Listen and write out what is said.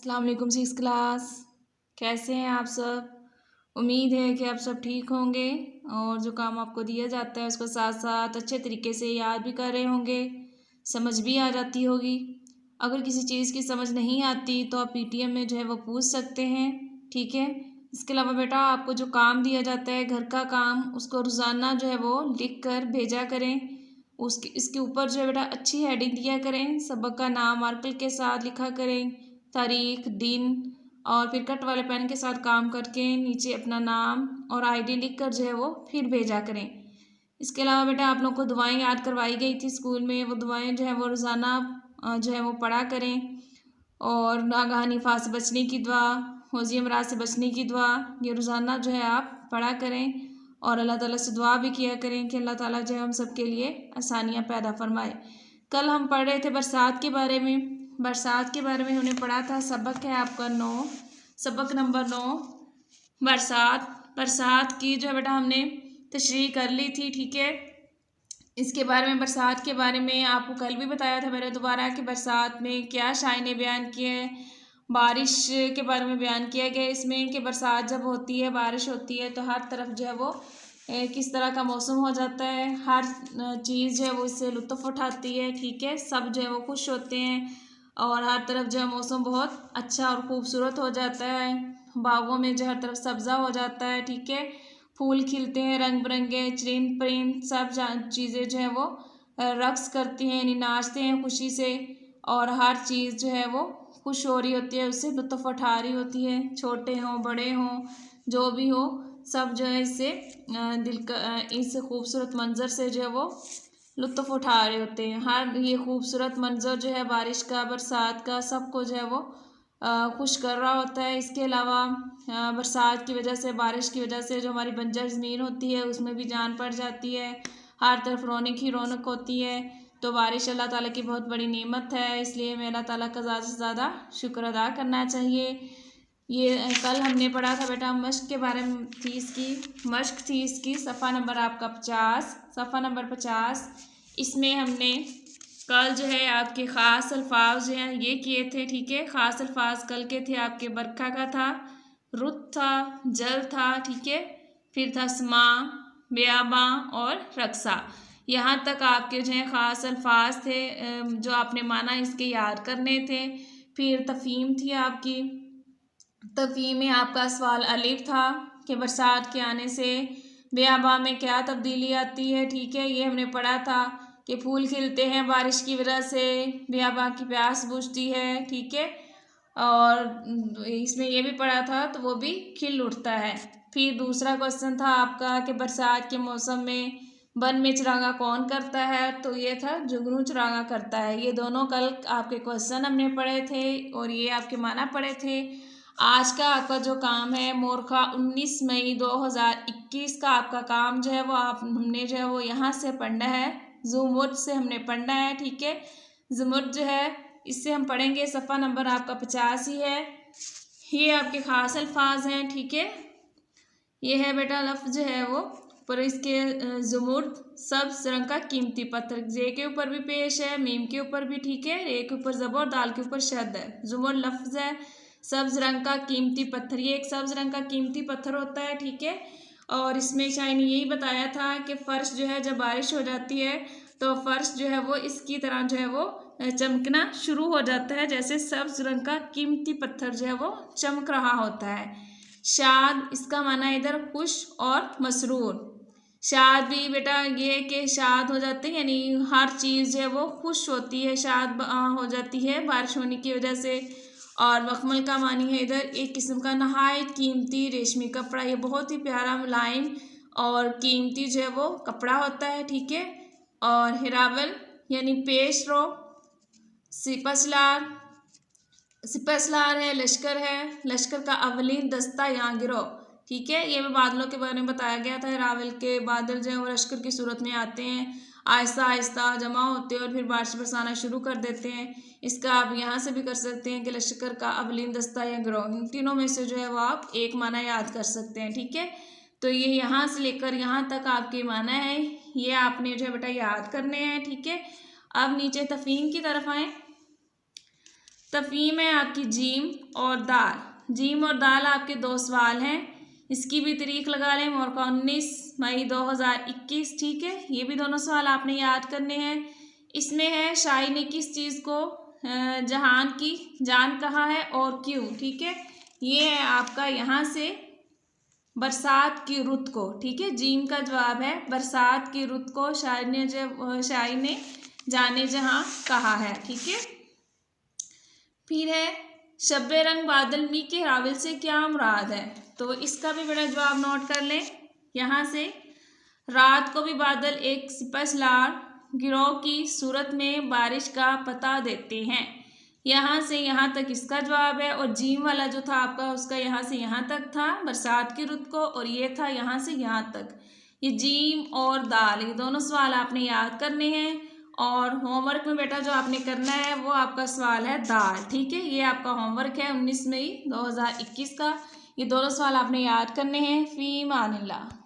अस्सलाम वालेकुम six class. कैसे हैं आप सब? उम्मीद है कि आप सब ठीक होंगे और जो काम आपको दिया जाता है उसको साथ साथ अच्छे तरीके से याद भी कर रहे होंगे, समझ भी आ जाती होगी। अगर किसी चीज़ की समझ नहीं आती तो आप पीटीएम में जो है वो पूछ सकते हैं, ठीक है। इसके अलावा बेटा आपको जो काम दिया जाता है घर का काम, उसको रोज़ाना जो है वो लिख कर भेजा करें। उसके इसके ऊपर जो है बेटा अच्छी हेडिंग दिया करें, सबक का नाम मार्कर के साथ लिखा करें, तारीख दिन, और फिर कट वाले पेन के साथ काम करके नीचे अपना नाम और आईडी लिख कर जो है वो फिर भेजा करें। इसके अलावा बेटा आप लोग को दुआएं याद करवाई गई थी स्कूल में, वो दुआएं जो है वो रोज़ाना जो है वो पढ़ा करें। और नागहानी फाह से बचने की दुआ, हौज़ी अमराज से बचने की दुआ, ये रोज़ाना जो है आप पढ़ा करें। और अल्लाह ताला से दुआ भी किया करें कि अल्लाह ताला जो है हम सब के लिए आसानियाँ पैदा फरमाए। कल हम पढ़ रहे थे बरसात के बारे में। बरसात के बारे में हमने पढ़ा था, सबक है आपका 9, सबक नंबर 9 बरसात। बरसात की जो है बेटा हमने तशरीह कर ली थी, ठीक है। इसके बारे में, बरसात के बारे में आपको कल भी बताया था मैंने दोबारा कि बरसात में क्या शायने बयान किए हैं। बारिश के बारे में बयान किया गया इसमें कि बरसात जब होती है, बारिश होती है तो हर तरफ जो है वो किस तरह का मौसम हो जाता है। हर चीज़ जो है वो इससे लुत्फ़ उठाती है, ठीक है। सब जो है वो खुश होते हैं और हर तरफ जो है मौसम बहुत अच्छा और ख़ूबसूरत हो जाता है। बागों में जो हर तरफ सब्ज़ा हो जाता है, ठीक है। फूल खिलते हैं, रंग बिरंगे चरिंद परिंद सब चीज़ें जो है वो रक्स करती हैं, यानी नाचते हैं खुशी से। और हर चीज़ जो है वो खुश हो रही होती है, उससे लुत्फ़ उठा रही होती है। छोटे हों बड़े हों जो भी हो, सब जो है इससे इस खूबसूरत मंज़र से जो है वो लुत्फ़ उठा रहे होते हैं। हर ये खूबसूरत मंज़र जो है बारिश का, बरसात का, सबको जो है वो खुश कर रहा होता है। इसके अलावा बरसात की वजह से, बारिश की वजह से जो हमारी बंजर ज़मीन होती है उसमें भी जान पड़ जाती है, हर तरफ रौनक ही रौनक होती है। तो बारिश अल्लाह ताला की बहुत बड़ी नेमत है, इसलिए हमें अल्लाह ताला का ज़्यादा से ज़्यादा शुक्र अदा करना चाहिए। ये कल हमने पढ़ा था बेटा मश्क के बारे में, थी इसकी मश्क थी इसकी सफ़ा नंबर आपका 50, सफ़ा नंबर 50। इसमें हमने कल जो है आपके ख़ास अल्फाज जो हैं ये किए थे, ठीक है। ख़ास अल्फाज कल के थे आपके बरखा का था, रुत था, जल था, ठीक है। फिर था समा, बेआबा और रक्सा। यहाँ तक आपके जो है ख़ास अल्फाज थे जो आपने माना इसके याद करने थे। फिर तफ़हीम थी आपकी, तफ़हीम में आपका सवाल अलिफ था कि बरसात के आने से बेआबा में क्या तब्दीली आती है, ठीक है। ये हमने पढ़ा था कि फूल खिलते हैं बारिश की वजह से, बेआबा की प्यास बुझती है, ठीक है। और इसमें ये भी पढ़ा था तो वो भी खिल उठता है। फिर दूसरा क्वेश्चन था आपका कि बरसात के मौसम में वन में चरागा कौन करता है, तो ये था जुगनू चरागा करता है। ये दोनों कल आपके क्वेश्चन हमने पढ़े थे और ये आपके माना पढ़े थे। आज का आपका जो काम है मोरखा 19 मई 2021 का आपका काम जो है वो हमने जो है वो यहाँ से पढ़ना है, ज़ुमुर्द से हमने पढ़ना है, ठीक है। ज़ुमुर्द जो है इससे हम पढ़ेंगे, सफ़ा नंबर आपका 50 ही है। ये आपके ख़ास अल्फाज हैं, ठीक है। ये है बेटा लफ्ज़ जो है वो, पर इसके ज़ुमुर्द सब्ज़ रंग का कीमती पत्थर, जे के ऊपर भी पेश है, मीम के ऊपर भी, ठीक है। रे के ऊपर ज़बर, दाल के ऊपर शद है। ज़ुमुर्द लफ्ज़ है सब्ज़ रंग का कीमती पत्थर, ये एक सब्ज़ रंग का कीमती पत्थर होता है, ठीक है। और इसमें शायद यही बताया था कि फ़र्श जो है जब बारिश हो जाती है तो फ़र्श जो है वो इसकी तरह जो है वो चमकना शुरू हो जाता है, जैसे सब्ज़ रंग का कीमती पत्थर जो है वो चमक रहा होता है। शाद, इसका माना इधर खुश और मसरूर। शाद भी बेटा ये कि शाद हो जाते हैं, यानी हर चीज़ जो है वो खुश होती है, शाद हो जाती है बारिश होने की वजह से। और मखमल का मानी है इधर एक किस्म का नहायत कीमती रेशमी कपड़ा, ये बहुत ही प्यारा मुलायम और कीमती जो है वो कपड़ा होता है, ठीक है। और हिरावल यानी पेश रो, सिपसलार, सिपसलार है लश्कर है, लश्कर का अवलीन दस्ता या गिरोह, ठीक है। ये भी बादलों के बारे में बताया गया था। हिरावल के बादल जो है वो लश्कर की सूरत में आते हैं, आहिस्ता आहिस्ता जमा होते हैं और फिर बारिश बरसाना शुरू कर देते हैं। इसका आप यहाँ से भी कर सकते हैं कि लश्कर का अवलीन दस्ता या गिरोह, इन तीनों में से जो है वो आप एक माना याद कर सकते हैं, ठीक है। तो ये यहाँ से लेकर यहाँ तक आपके माना है, ये आपने जो है बेटा याद करने हैं, ठीक है। अब नीचे तफ़हीम की तरफ आएँ। तफहीम है आपकी जीम और दाल। जीम और दाल आपके 2 सवाल हैं। इसकी भी तारीख लगा लें, मौका 19 मई 2021। ठीक है, ये भी दोनों सवाल आपने याद करने हैं। इसमें है शाही ने किस चीज़ को जहान की जान कहा है और क्यों। ठीक है, ये है आपका यहाँ से बरसात की रुत को। ठीक है, जीम का जवाब है बरसात की रुत को शाही ने जाने जहां कहा है। ठीक है, फिर है शब्बे रंग बादल मी के राविल से क्या मुराद है। तो इसका भी बड़ा जवाब नोट कर लें। यहाँ से रात को भी बादल एक सिपहसालार गिरोह की सूरत में बारिश का पता देते हैं। यहाँ से यहाँ तक इसका जवाब है। और जीम वाला जो था आपका, उसका यहाँ से यहाँ तक था बरसात की रुत को, और ये था यहाँ से यहाँ तक। ये जीम और दाल, ये दोनों सवाल आपने याद करने हैं। और होमवर्क में बेटा जो आपने करना है वो आपका सवाल है दाल। ठीक है, ये आपका होमवर्क है 19 मई 2021 का। ये दोनों सवाल आपने याद करने हैं। फी मानिल्लाह।